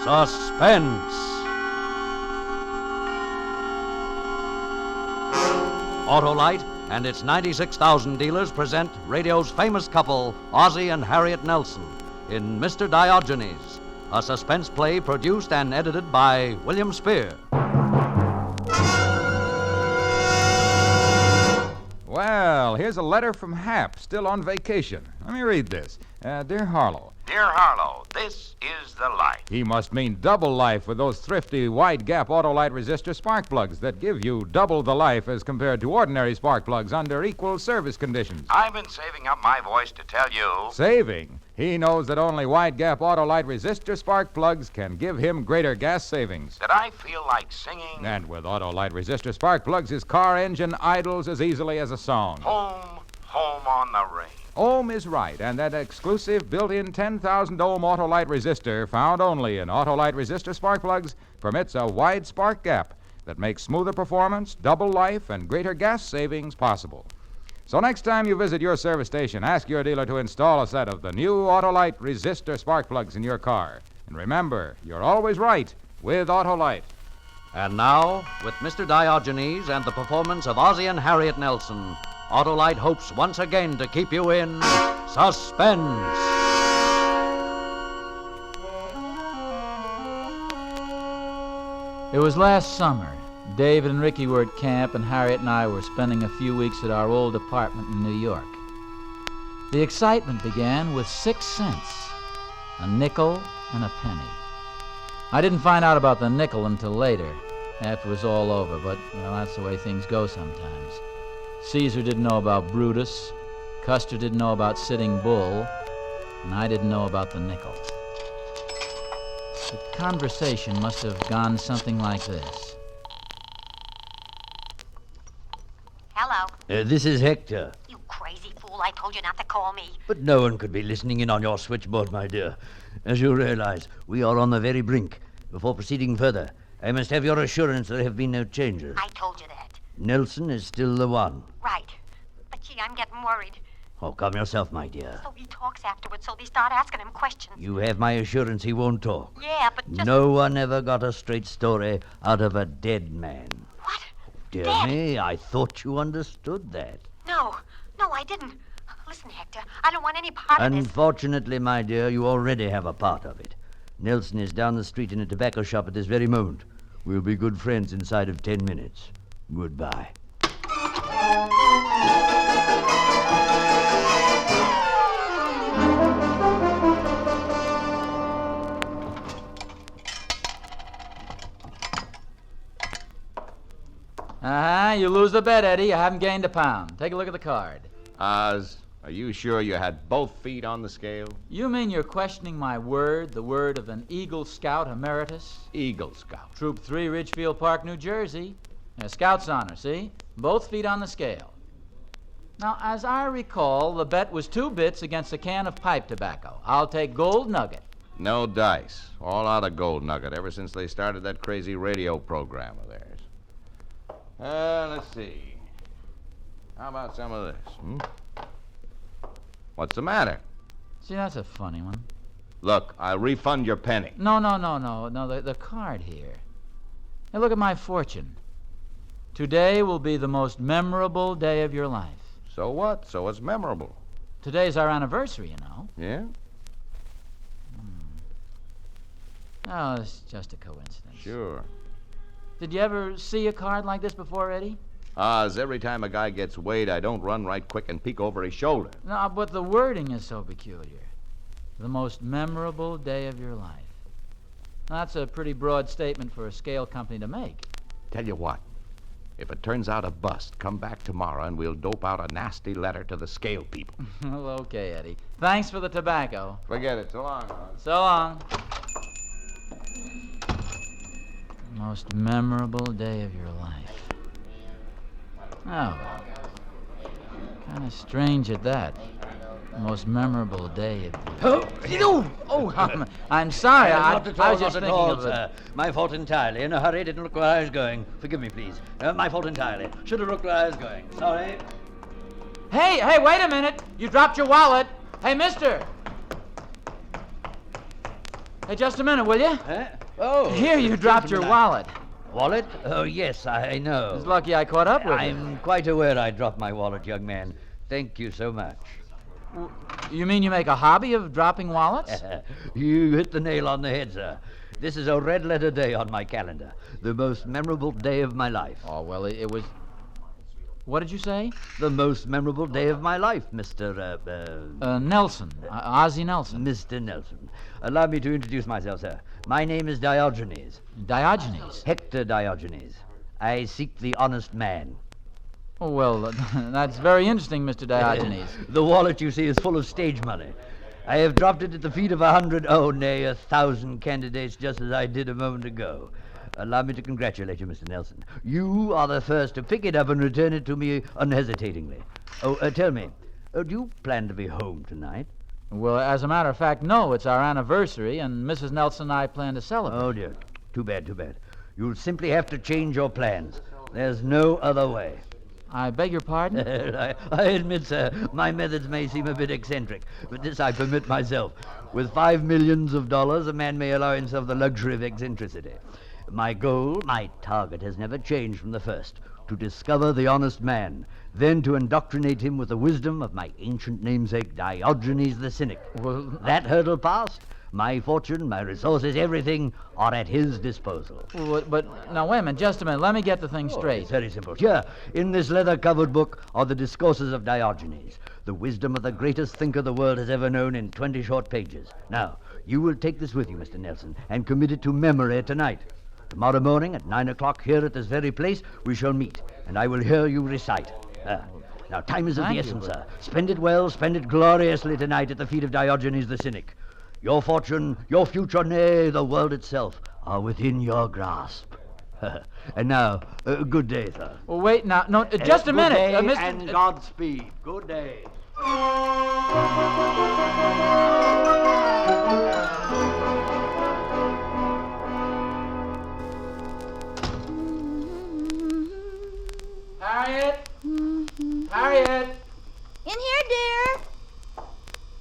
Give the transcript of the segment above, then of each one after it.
Suspense. Autolite and its 96,000 dealers present radio's famous couple, Ozzie and Harriet Nelson, in Mr. Diogenes, a suspense play produced and edited by William Spear. Well, here's a letter from Hap, still on vacation. Let me read this. Dear Harlow. Dear Harlow, this is the life. He must mean double life with those thrifty wide-gap Autolite resistor spark plugs that give you double the life as compared to ordinary spark plugs under equal service conditions. I've been saving up my voice to tell you. Saving? He knows that only wide-gap Autolite resistor spark plugs can give him greater gas savings. That I feel like singing. And with Autolite resistor spark plugs, his car engine idles as easily as a song. Home, home on the range. Ohm is right, and that exclusive built-in 10,000 ohm Autolite resistor, found only in Autolite resistor spark plugs, permits a wide spark gap that makes smoother performance, double life, and greater gas savings possible. So next time you visit your service station, ask your dealer to install a set of the new Autolite resistor spark plugs in your car. And remember, you're always right with Autolite. And now, with Mr. Diogenes and the performance of Ozzie and Harriet Nelson, Autolite hopes once again to keep you in suspense. It was last summer. David and Ricky were at camp, and Harriet and I were spending a few weeks at our old apartment in New York. The excitement began with 6 cents, a nickel and a penny. I didn't find out about the nickel until later, after it was all over, but, well, that's the way things go sometimes. Caesar didn't know about Brutus, Custer didn't know about Sitting Bull, and I didn't know about the nickel. The conversation must have gone something like this. Hello. This is Hector. You crazy fool, I told you not to call me. But no one could be listening in on your switchboard, my dear. As you realize, we are on the very brink. Before proceeding further, I must have your assurance there have been no changes. I told you that. Nelson is still the one. Right. But gee, I'm getting worried. Oh, calm yourself, my dear. So he talks afterwards, so they start asking him questions. You have my assurance he won't talk. Yeah, but just... No one ever got a straight story out of a dead man. What? Dear Dead? me, I thought you understood that. No, I didn't. Listen, Hector, I don't want any part of this. Unfortunately, my dear, you already have a part of it. Nelson is down the street in a tobacco shop at this very moment. We'll be good friends inside of 10 minutes. Goodbye. You lose the bet, Eddie. You haven't gained a pound. Take a look at the card. Oz, are you sure you had both feet on the scale? You mean you're questioning my word, the word of an Eagle Scout Emeritus? Eagle Scout. Troop 3, Ridgefield Park, New Jersey. Scout's honor, see? Both feet on the scale. Now, as I recall, the bet was 2 bits against a can of pipe tobacco. I'll take gold nugget. No dice. All out of gold nugget ever since they started that crazy radio program of theirs. Let's see. How about some of this? What's the matter? See, that's a funny one. Look, I'll refund your penny. No, the card here. Hey, look at my fortune. Today will be the most memorable day of your life. So what? So it's memorable. Today's our anniversary, you know. Yeah? Oh, it's just a coincidence. Sure. Did you ever see a card like this before, Eddie? Oz, every time a guy gets weighed, I don't run right quick and peek over his shoulder. No, but the wording is so peculiar. The most memorable day of your life. Now, that's a pretty broad statement for a scale company to make. Tell you what. If it turns out a bust, come back tomorrow and we'll dope out a nasty letter to the scale people. Well, okay, Eddie. Thanks for the tobacco. Forget it. So long, Oz. So long. Most memorable day of your life. Oh. Kind of strange at that. Most memorable day of... I'm sorry. I was just thinking of it. Sir. My fault entirely. In a hurry, didn't look where I was going. Forgive me, please. My fault entirely. Should have looked where I was going. Sorry. Hey, wait a minute. You dropped your wallet. Hey, mister. Hey, just a minute, will you? Huh? Oh. Here, you dropped your wallet. Wallet? Oh, yes, I know. It's lucky I caught up with you. I'm quite aware I dropped my wallet, young man. Thank you so much. You mean you make a hobby of dropping wallets? You hit the nail on the head, sir. This is a red-letter day on my calendar. The most memorable day of my life. Oh, well, it was... What did you say? The most memorable day of my life, Mr. Nelson. Ozzie Nelson. Mr. Nelson. Allow me to introduce myself, sir. My name is Diogenes. Diogenes. Hector Diogenes. I seek the honest man. Oh, well, that's very interesting, Mr. Diogenes. The wallet, you see, is full of stage money. I have dropped it at the feet of 1,000 candidates, just as I did a moment ago. Allow me to congratulate you, Mr. Nelson. You are the first to pick it up and return it to me unhesitatingly. Oh, tell me, do you plan to be home tonight? Well, as a matter of fact, no. It's our anniversary, and Mrs. Nelson and I plan to celebrate. Oh, dear. Too bad, too bad. You'll simply have to change your plans. There's no other way. I beg your pardon? I admit, sir, my methods may seem a bit eccentric, but this I permit myself. With $5 million, a man may allow himself the luxury of eccentricity. My goal, my target, has never changed from the first: to discover the honest man, then to indoctrinate him with the wisdom of my ancient namesake, Diogenes the Cynic. Well, that hurdle passed, my fortune, my resources, everything are at his disposal. But now, wait a minute, just a minute. Let me get the thing straight. It's very simple. Here, in this leather-covered book, are the discourses of Diogenes, the wisdom of the greatest thinker the world has ever known in 20 short pages. Now, you will take this with you, Mr. Nelson, and commit it to memory tonight. Tomorrow morning at 9 o'clock here at this very place, we shall meet, and I will hear you recite. Now, time is of the essence, sir. Spend it well, spend it gloriously tonight at the feet of Diogenes the Cynic. Your fortune, your future, nay, the world itself, are within your grasp. And now, good day, sir. Well, wait now. No, just a minute. Good day Mr. and Godspeed. Good day. Harriet? Harriet? In here, dear.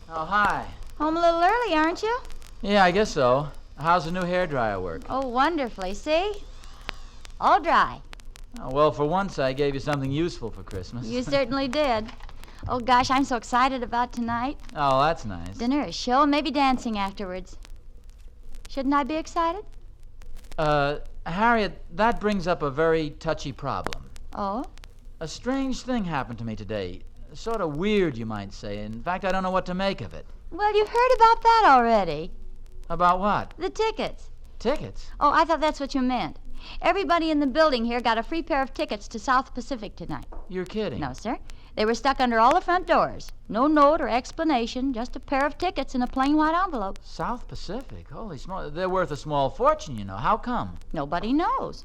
Oh, hi. Home a little early, aren't you? Yeah, I guess so. How's the new hairdryer work? Oh, wonderfully. See? All dry. Oh, well, for once, I gave you something useful for Christmas. You certainly did. Oh, gosh, I'm so excited about tonight. Oh, that's nice. Dinner, a show, and maybe dancing afterwards. Shouldn't I be excited? Harriet, that brings up a very touchy problem. Oh? A strange thing happened to me today. Sort of weird, you might say. In fact, I don't know what to make of it. Well, you've heard about that already. About what? The tickets. Tickets? Oh, I thought that's what you meant. Everybody in the building here got a free pair of tickets to South Pacific tonight. You're kidding. No, sir. They were stuck under all the front doors. No note or explanation, just a pair of tickets in a plain white envelope. South Pacific? Holy small. They're worth a small fortune, you know. How come? Nobody knows.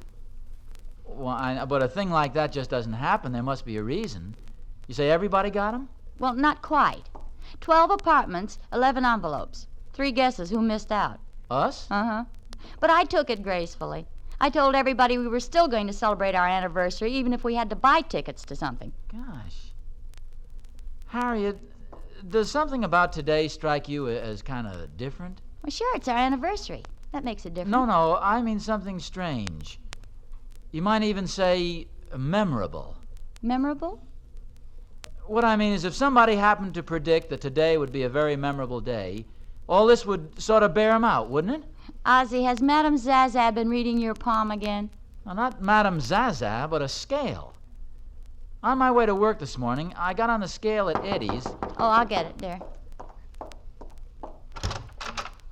Well, but a thing like that just doesn't happen. There must be a reason. You say everybody got them? Well, not quite. 12 apartments, 11 envelopes. 3 guesses who missed out. Us? Uh-huh. But I took it gracefully. I told everybody we were still going to celebrate our anniversary, even if we had to buy tickets to something. Gosh. Harriet, does something about today strike you as kind of different? Well, sure, it's our anniversary. That makes it different. No, I mean something strange. You might even say memorable. Memorable? What I mean is if somebody happened to predict that today would be a very memorable day, all this would sort of bear him out, wouldn't it? Ozzie, has Madame Zaza been reading your palm again? Well, not Madame Zaza, but a scale. On my way to work this morning, I got on the scale at Eddie's. Oh, I'll get it, dear.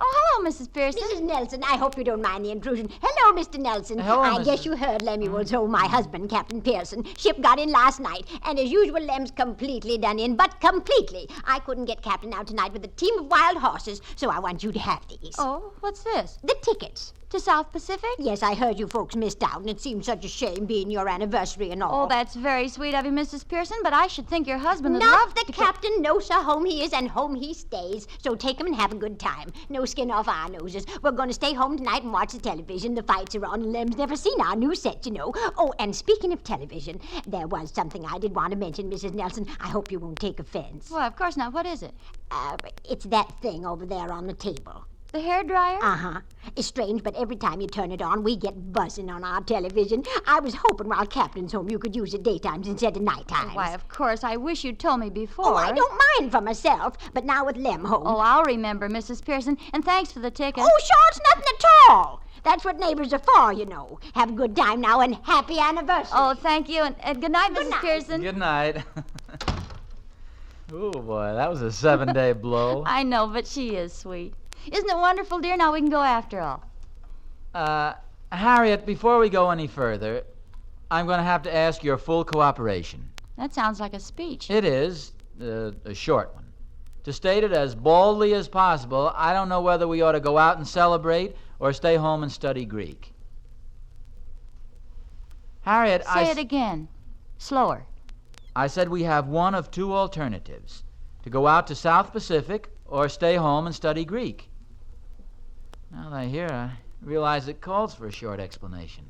Oh, hello, Mrs. Pearson. Mrs. Nelson, I hope you don't mind the intrusion. Hello, Mr. Nelson. Hello, I Mrs. guess you heard Lemuel told my husband, Captain Pearson. Ship got in last night, and as usual, Lem's completely done in, but completely. I couldn't get Captain out tonight with a team of wild horses, so I want you to have these. Oh, what's this? The tickets. To South Pacific? Yes, I heard you folks missed out, and it seemed such a shame being your anniversary and all. Oh, that's very sweet of you, Mrs. Pearson, but I should think your husband would Not love the to... captain. No, sir. Home he is, and home he stays. So take him and have a good time. No skin off our noses. We're going to stay home tonight and watch the television. The fights are on, and Lem's never seen our new set, you know. Oh, and speaking of television, there was something I did want to mention, Mrs. Nelson. I hope you won't take offense. Well, of course not. What is it? It's that thing over there on the table. The hairdryer? Uh-huh. It's strange, but every time you turn it on, we get buzzing on our television. I was hoping while Captain's home you could use it daytimes instead of nighttimes. Why, of course. I wish you'd told me before. Oh, I don't mind for myself, but now with Lem home. Oh, I'll remember, Mrs. Pearson. And thanks for the ticket. Oh, sure, it's nothing at all. That's what neighbors are for, you know. Have a good time now and happy anniversary. Oh, thank you. And good night, Good Mrs. night. Pearson. Good night. Oh, boy, that was a 7-day blow. I know, but she is sweet. Isn't it wonderful, dear? Now we can go after all. Harriet, before we go any further, I'm going to have to ask your full cooperation. That sounds like a speech. It is, a short one. To state it as baldly as possible, I don't know whether we ought to go out and celebrate or stay home and study Greek. Harriet, Say it again. Slower. I said we have one of two alternatives. To go out to South Pacific or stay home and study Greek. Now that I hear, I realize it calls for a short explanation.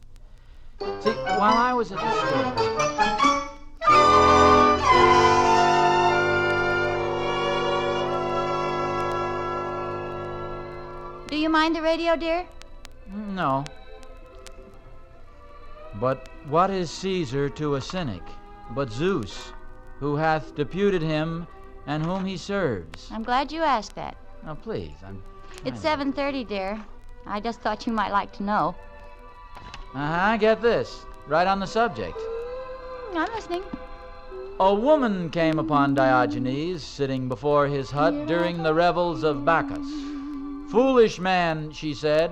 See, while I was at the Do you mind the radio, dear? No. But what is Caesar to a cynic, but Zeus, who hath deputed him and whom he serves? I'm glad you asked that. Now, please, It's 7:30, dear. I just thought you might like to know. Get this. Right on the subject. I'm listening. A woman came upon Diogenes sitting before his hut during the revels of Bacchus. "Foolish man," she said,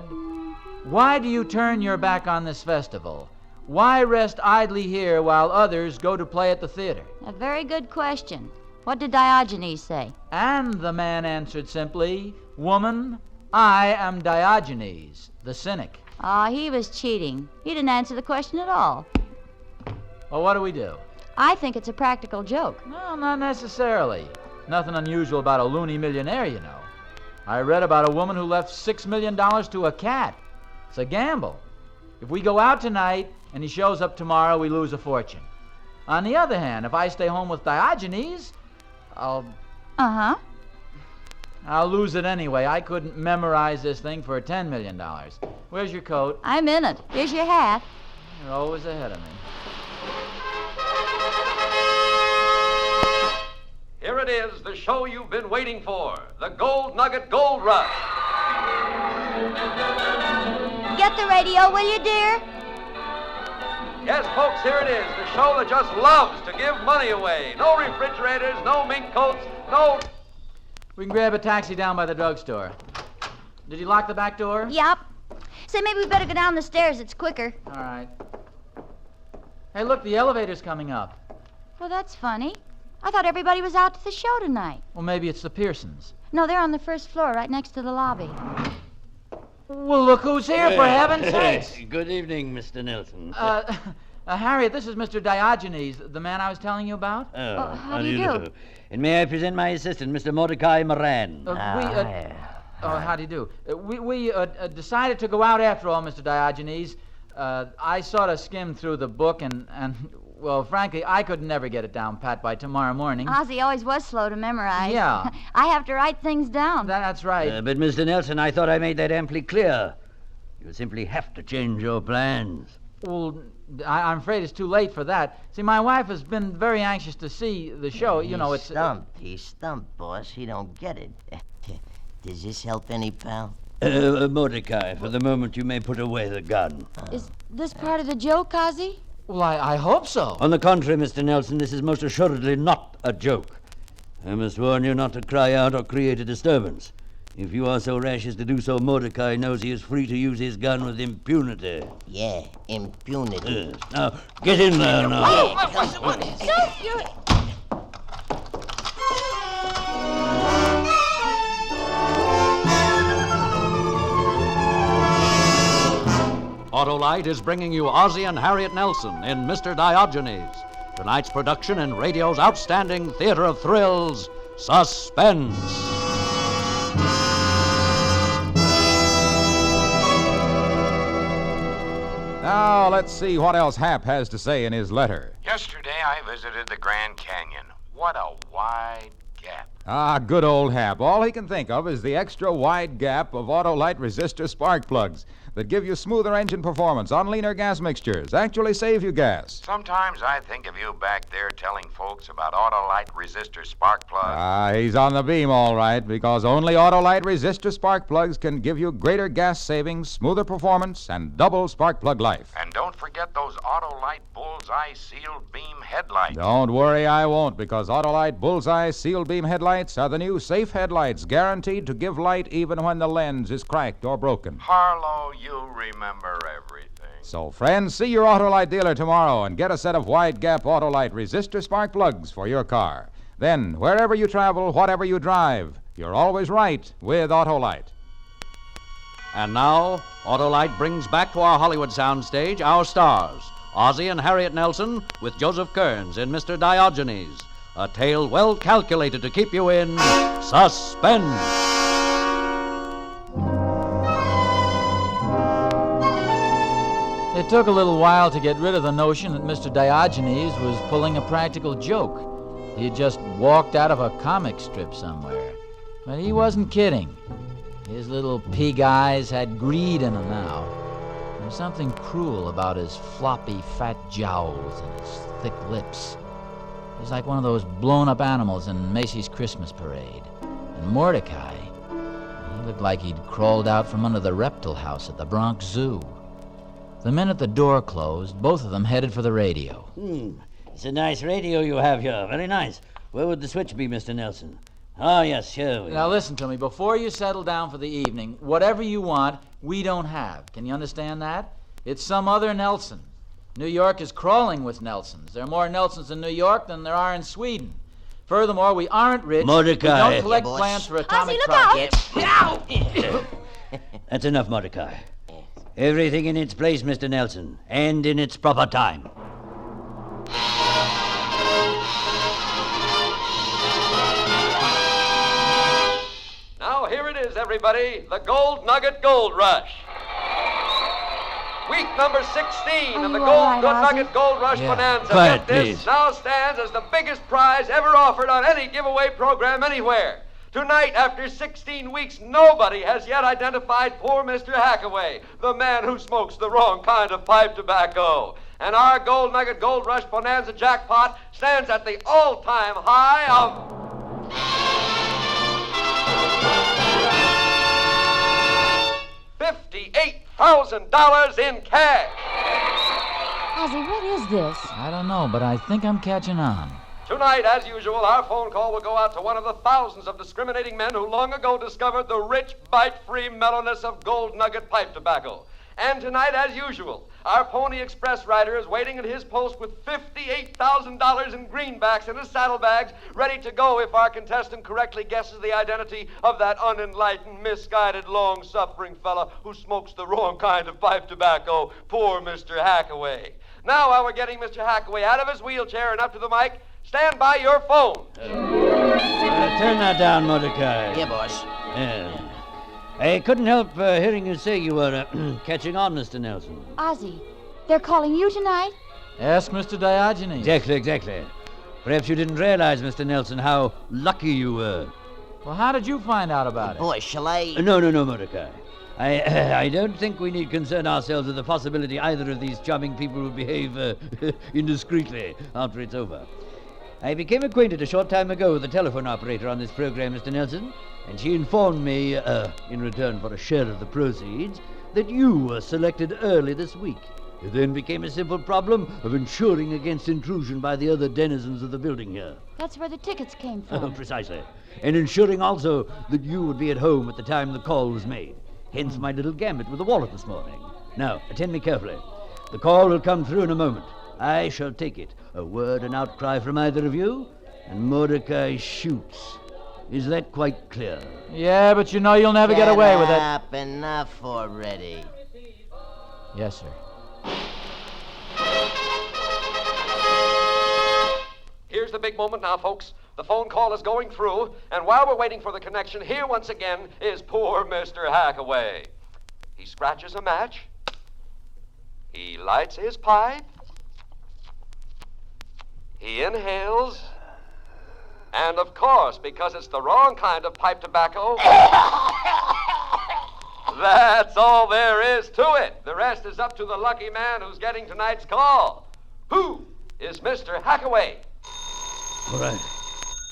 "why do you turn your back on this festival? Why rest idly here while others go to play at the theater?" A very good question. What did Diogenes say? And the man answered simply, "Woman, I am Diogenes, the cynic." He was cheating. He didn't answer the question at all. Well, what do we do? I think it's a practical joke. No, not necessarily. Nothing unusual about a loony millionaire, you know. I read about a woman who left $6 million to a cat. It's a gamble. If we go out tonight and he shows up tomorrow, we lose a fortune. On the other hand, if I stay home with Diogenes, I'll lose it anyway. I couldn't memorize this thing for $10 million. Where's your coat? I'm in it. Here's your hat. You're always ahead of me. Here it is, the show you've been waiting for, the Gold Nugget Gold Rush. Get the radio, will you, dear? Yes, folks, here it is, the show that just loves to give money away. No refrigerators, no mink coats, no... We can grab a taxi down by the drugstore. Did you lock the back door? Yep. Say, maybe we better go down the stairs. It's quicker. All right. Hey, look, the elevator's coming up. Well, that's funny. I thought everybody was out to the show tonight. Well, maybe it's the Pearsons. No, they're on the first floor, right next to the lobby. Well, look who's here, for heaven's sakes. Good evening, Mr. Nelson. Harriet, this is Mr. Diogenes, the man I was telling you about. How do you do? And may I present my assistant, Mr. Mordecai Moran. How do you do? We decided to go out after all, Mr. Diogenes. I sort of skimmed through the book and, well, frankly, I could never get it down pat by tomorrow morning. Ozzy always was slow to memorize. Yeah. I have to write things down. That's right. But, Mr. Nelson, I thought I made that amply clear. You simply have to change your plans. Well, I'm afraid it's too late for that. See, my wife has been very anxious to see the show. You know, it's... He's stumped, boss. He don't get it. Does this help any, pal? Mordecai, for the moment you may put away the gun. Is this part of the joke, Ozzy? Well, I hope so. On the contrary, Mr. Nelson, this is most assuredly not a joke. I must warn you not to cry out or create a disturbance. If you are so rash as to do so, Mordecai knows he is free to use his gun with impunity. Yeah, impunity. Now, get in there now. Don't you... Autolite is bringing you Ozzie and Harriet Nelson in Mr. Diogenes. Tonight's production in radio's outstanding theater of thrills, Suspense. Now, let's see what else Hap has to say in his letter. Yesterday, I visited the Grand Canyon. What a wide, Gap. Ah, good old Hap. All he can think of is the extra wide gap of Autolite resistor spark plugs that give you smoother engine performance on leaner gas mixtures, actually save you gas. Sometimes I think of you back there telling folks about Autolite resistor spark plugs. Ah, he's on the beam all right, because only Autolite resistor spark plugs can give you greater gas savings, smoother performance, and double spark plug life. And don't forget those Autolite Bullseye sealed beam headlights. Don't worry, I won't, because Autolite Bullseye sealed beam headlights are the new safe headlights guaranteed to give light even when the lens is cracked or broken. Harlow, you remember everything. So, friends, see your Autolite dealer tomorrow and get a set of wide gap Autolite resistor spark plugs for your car. Then, wherever you travel, whatever you drive, you're always right with Autolite. And now, Autolite brings back to our Hollywood soundstage our stars, Ozzie and Harriet Nelson, with Joseph Kearns in Mr. Diogenes, a tale well calculated to keep you in suspense. It took a little while to get rid of the notion that Mr. Diogenes was pulling a practical joke. He had just walked out of a comic strip somewhere. But he wasn't kidding. His little pig eyes had greed in them now. There was something cruel about his floppy, fat jowls and his thick lips. He was like one of those blown-up animals in Macy's Christmas parade. And Mordecai, he looked like he'd crawled out from under the reptile house at the Bronx Zoo. The minute the door closed, both of them headed for the radio. It's a nice radio you have here. Very nice. Where would the switch be, Mr. Nelson? Oh, yes, here we Now are. listen to me. Before you settle down for the evening, whatever you want, we don't have. Can you understand that? It's some other Nelson. New York is crawling with Nelsons. There are more Nelsons in New York than there are in Sweden. Furthermore, we aren't rich. Mordecai. We don't collect Yeah, boss. plans for atomic Ozzie, look out! projects. That's enough, Mordecai. Everything in its place, Mr. Nelson, and in its proper time. Now, here it is, everybody, the Gold Nugget Gold Rush. Week number 16 of the you Gold all right, Good Ozzie? Nugget Gold Rush Yeah. Bonanza. Quiet, Get this, please. now stands as the biggest prize ever offered on any giveaway program anywhere. Tonight, after 16 weeks, nobody has yet identified poor Mr. Hackaway, the man who smokes the wrong kind of pipe tobacco. And our Gold Nugget Gold Rush Bonanza jackpot stands at the all-time high of $58,000 in cash. Ozzie, what is this? I don't know, but I think I'm catching on. Tonight, as usual, our phone call will go out to one of the thousands of discriminating men who long ago discovered the rich, bite-free mellowness of Gold Nugget pipe tobacco. And tonight, as usual, our Pony Express rider is waiting at his post with $58,000 in greenbacks in his saddlebags, ready to go if our contestant correctly guesses the identity of that unenlightened, misguided, long-suffering fella who smokes the wrong kind of pipe tobacco, poor Mr. Hackaway. Now, while we're getting Mr. Hackaway out of his wheelchair and up to the mic, stand by your phone. Turn that down, Mordecai. Yeah, boss. Yeah. I couldn't help hearing you say you were catching on, Mr. Nelson. Ozzie, they're calling you tonight? Ask Mr. Diogenes. Exactly. Perhaps you didn't realize, Mr. Nelson, how lucky you were. Well, how did you find out about it? Boss, shall I... No, Mordecai. I don't think we need concern ourselves with the possibility either of these charming people will behave indiscreetly after it's over. I became acquainted a short time ago with the telephone operator on this program, Mr. Nelson, and she informed me, in return for a share of the proceeds, that you were selected early this week. It then became a simple problem of ensuring against intrusion by the other denizens of the building here. That's where the tickets came Oh, from. precisely. And ensuring also that you would be at home at the time the call was made. Hence my little gambit with the wallet this morning. Now, attend me carefully. The call will come through in a moment. I shall take it. A word and outcry from either of you, and Mordecai shoots. Is that quite clear? Yeah, but you know you'll never get away with it. Enough already. Yes, sir. Here's the big moment now, folks. The phone call is going through, and while we're waiting for the connection, here once again is poor Mr. Hackaway. He scratches a match. He lights his pipe. He inhales. And of course, because it's the wrong kind of pipe tobacco, that's all there is to it. The rest is up to the lucky man who's getting tonight's call. Who is Mr. Hackaway? All right.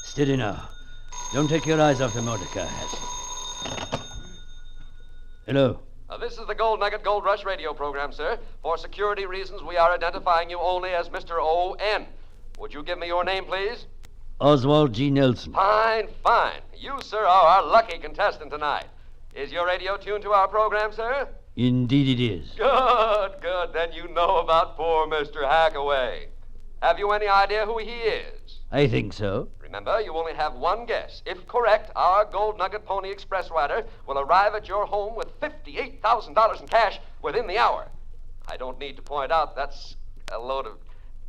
Steady now. Don't take your eyes off the Mordecai hat. Hello. This is the Gold Nugget Gold Rush radio program, sir. For security reasons, we are identifying you only as Mr. O.N. Would you give me your name, please? Oswald G. Nelson. Fine, fine. You, sir, are our lucky contestant tonight. Is your radio tuned to our program, sir? Indeed it is. Good, good. Then you know about poor Mr. Hackaway. Have you any idea who he is? I think so. Remember, you only have one guess. If correct, our Gold Nugget Pony Express rider will arrive at your home with $58,000 in cash within the hour. I don't need to point out that's a load of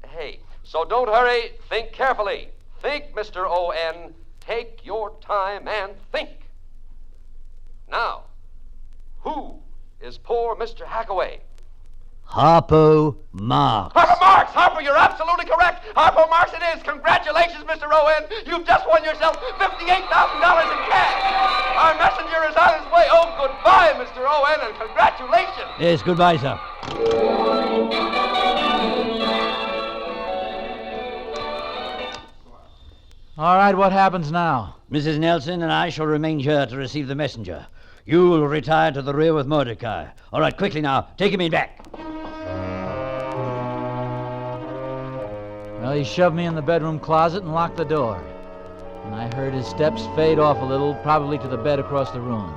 hay. So don't hurry. Think carefully. Think, Mr. O.N. Take your time and think. Now, who is poor Mr. Hackaway? Harpo Marx. Harpo Marx! Harpo, you're absolutely correct. Harpo Marx it is. Congratulations, Mr. O.N. You've just won yourself $58,000 in cash. Our messenger is on his way. Oh, goodbye, Mr. O.N., and congratulations. Yes, goodbye, sir. All right, what happens now? Mrs. Nelson and I shall remain here to receive the messenger. You will retire to the rear with Mordecai. All right, quickly now. Take him in back. Well, he shoved me in the bedroom closet and locked the door. And I heard his steps fade off a little, probably to the bed across the room.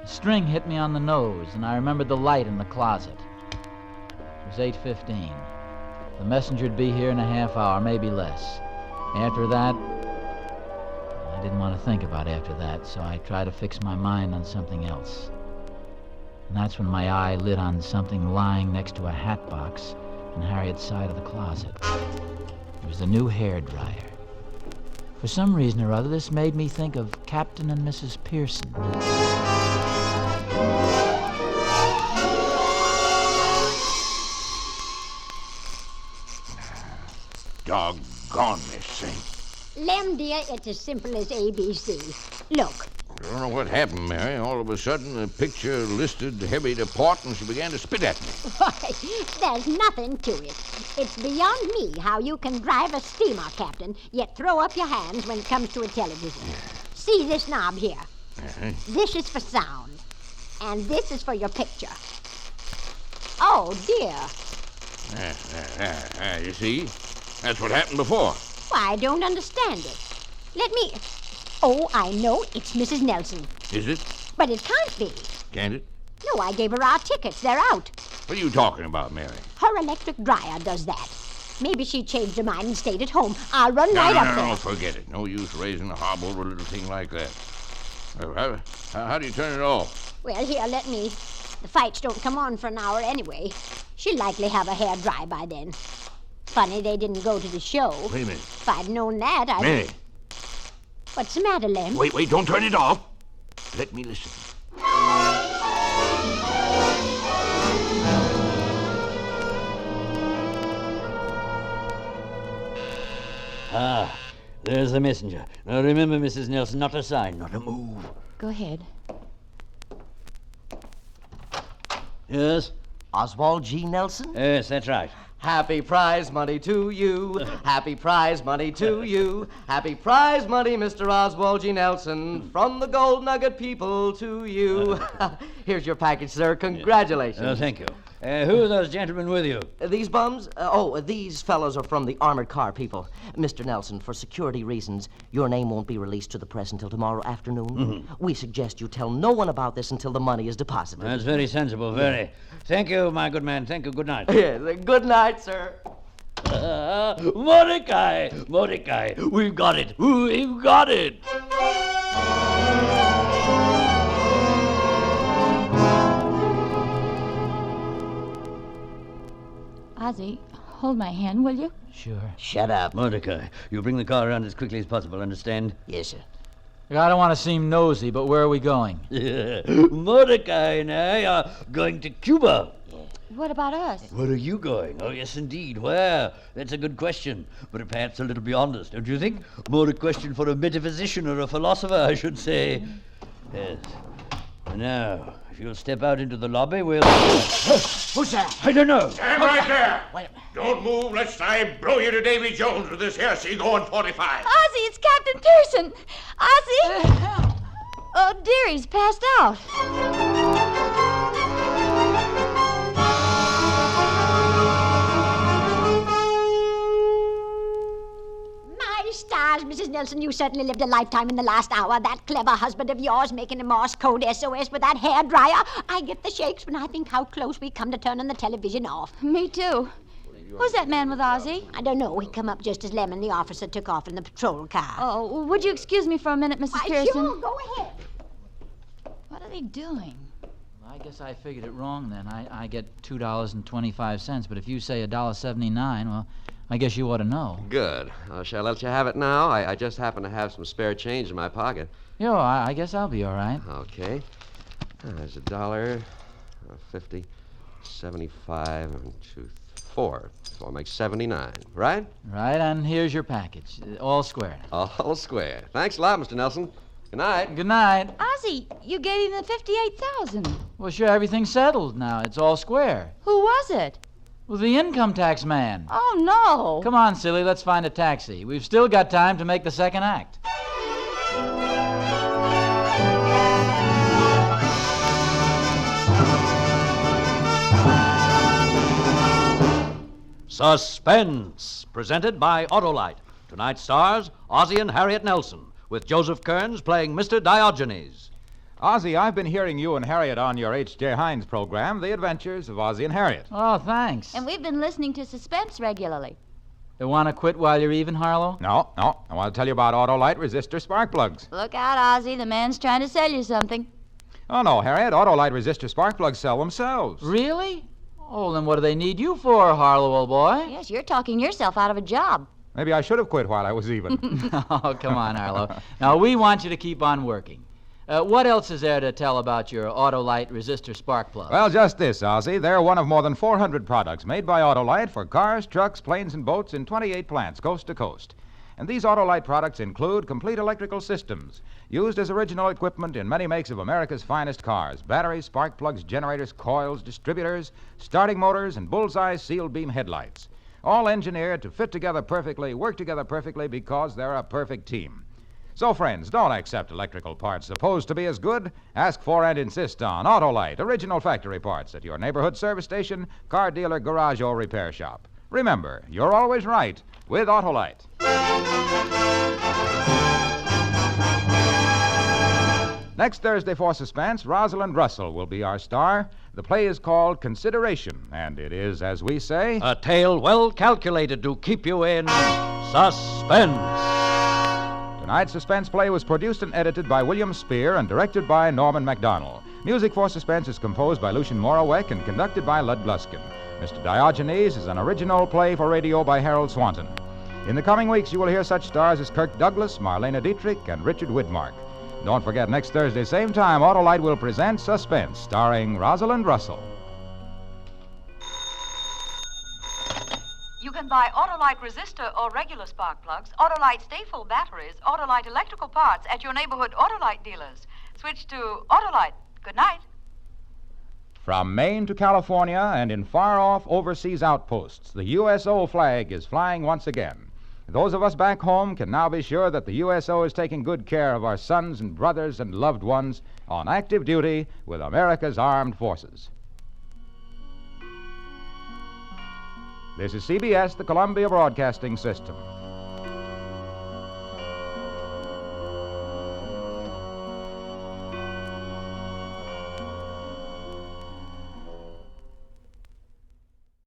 A string hit me on the nose, and I remembered the light in the closet. It was 8:15. The messenger'd be here in a half hour, maybe less. After that, I didn't want to think about after that, so I tried to fix my mind on something else. And that's when my eye lit on something lying next to a hat box in Harriet's side of the closet. It was a new hairdryer. For some reason or other, this made me think of Captain and Mrs. Pearson. Doggone this thing. Lem, dear, it's as simple as ABC. Look. I don't know what happened, Mary. All of a sudden, the picture listed heavy to port, and she began to spit at me. Why, there's nothing to it. It's beyond me how you can drive a steamer, Captain, yet throw up your hands when it comes to a television. See this knob here? This is for sound, and this is for your picture. Oh, dear. You see? That's what happened before. Why, I don't understand it. Let me... Oh, I know. It's Mrs. Nelson. Is it? But it can't be. Can't it? No, I gave her our tickets. They're out. What are you talking about, Mary? Her electric dryer does that. Maybe she changed her mind and stayed at home. I'll run right up there. No, forget it. No use raising a hob over a little thing like that. How do you turn it off? Well, here, let me. The fights don't come on for an hour anyway. She'll likely have her hair dry by then. Funny they didn't go to the show. Wait a minute. If I'd known that, I'd... Mary. What's the matter, Lem? Wait, don't turn it off. Let me listen. Ah, there's the messenger. Now remember, Mrs. Nelson, not a sign, not a move. Go ahead. Yes? Oswald G. Nelson? Yes, that's right. Happy prize money to you. Happy prize money to you. Happy prize money, Mr. Oswald G. Nelson. From the Gold Nugget people to you. Here's your package, sir. Congratulations. Oh, thank you. Who are those gentlemen with you? These bums? These fellows are from the armored car people. Mr. Nelson, for security reasons, your name won't be released to the press until tomorrow afternoon. Mm-hmm. We suggest you tell no one about this until the money is deposited. That's very sensible, very. Yeah. Thank you, my good man. Thank you. Good night. Yes, good night, sir. Mordecai! Mordecai! We've got it! We've got it! Ozzy, hold my hand, will you? Sure. Shut up. Mordecai, you bring the car around as quickly as possible, understand? Yes, sir. I don't want to seem nosy, but where are we going? Mordecai and I are going to Cuba. What about us? Where are you going? Oh, yes, indeed. Where? That's a good question, but perhaps a little beyond us, don't you think? More a question for a metaphysician or a philosopher, I should say. Yes. Now, if you'll step out into the lobby, we'll... Who's that? I don't know. Stand right there. Wait. Don't move lest I blow you to Davy Jones with this hair going 45. Ozzy, it's Captain Pearson. Ozzy! Oh, dear, he's passed out. My stars, Mrs. Nelson, you certainly lived a lifetime in the last hour. That clever husband of yours making a Morse code SOS with that hair dryer. I get the shakes when I think how close we come to turning the television off. Me too. Who's that man with Ozzy? I don't know. He come up just as Lemon, the officer, took off in the patrol car. Oh, would you excuse me for a minute, Mrs. Pearson? Sure, go ahead. What are they doing? I guess I figured it wrong then. I get $2.25, but if you say $1.79, well, I guess you ought to know. Good. Shall I let you have it now? I just happen to have some spare change in my pocket. Yo, I guess I'll be all right. Okay. There's $1, 50, 75, and 2, 4. 4 makes 79, right? Right, and here's your package. All square. All square. Thanks a lot, Mr. Nelson. Good night. Good night. Ozzy, you gave him the $58,000. Well, sure, everything's settled now. It's all square. Who was it? Well, the income tax man. Oh, no. Come on, silly, let's find a taxi. We've still got time to make the second act. Suspense, presented by Autolite. Tonight's stars, Ozzie and Harriet Nelson, with Joseph Kearns playing Mr. Diogenes. Ozzie, I've been hearing you and Harriet on your H.J. Hines program, The Adventures of Ozzie and Harriet. Oh, thanks. And we've been listening to Suspense regularly. You want to quit while you're even, Harlow? No. I want to tell you about Autolite resistor spark plugs. Look out, Ozzie. The man's trying to sell you something. Oh, no, Harriet. Autolite resistor spark plugs sell themselves. Really? Oh, then what do they need you for, Harlow, old boy? Yes, you're talking yourself out of a job. Maybe I should have quit while I was even. Oh, come on, Harlow. Now, we want you to keep on working. What else is there to tell about your Autolite resistor spark plug? Well, just this, Ozzie. They're one of more than 400 products made by Autolite for cars, trucks, planes, and boats in 28 plants, coast to coast. And these Autolite products include complete electrical systems, used as original equipment in many makes of America's finest cars: batteries, spark plugs, generators, coils, distributors, starting motors, and bullseye sealed beam headlights. All engineered to fit together perfectly, work together perfectly, because they're a perfect team. So, friends, don't accept electrical parts supposed to be as good. Ask for and insist on Autolite, original factory parts at your neighborhood service station, car dealer, garage, or repair shop. Remember, you're always right with Autolite. Next Thursday for Suspense, Rosalind Russell will be our star. The play is called Consideration, and it is, as we say, a tale well calculated to keep you in suspense. Tonight's suspense play was produced and edited by William Spear and directed by Norman MacDonald. Music for Suspense is composed by Lucien Moraweck and conducted by Lud Gluskin. Mr. Diogenes is an original play for radio by Harold Swanton. In the coming weeks, you will hear such stars as Kirk Douglas, Marlena Dietrich, and Richard Widmark. Don't forget, next Thursday, same time, Autolite will present Suspense, starring Rosalind Russell. You can buy Autolite resistor or regular spark plugs, Autolite stay-full batteries, Autolite electrical parts at your neighborhood Autolite dealers. Switch to Autolite. Good night. From Maine to California and in far-off overseas outposts, the USO flag is flying once again. Those of us back home can now be sure that the USO is taking good care of our sons and brothers and loved ones on active duty with America's armed forces. This is CBS, the Columbia Broadcasting System.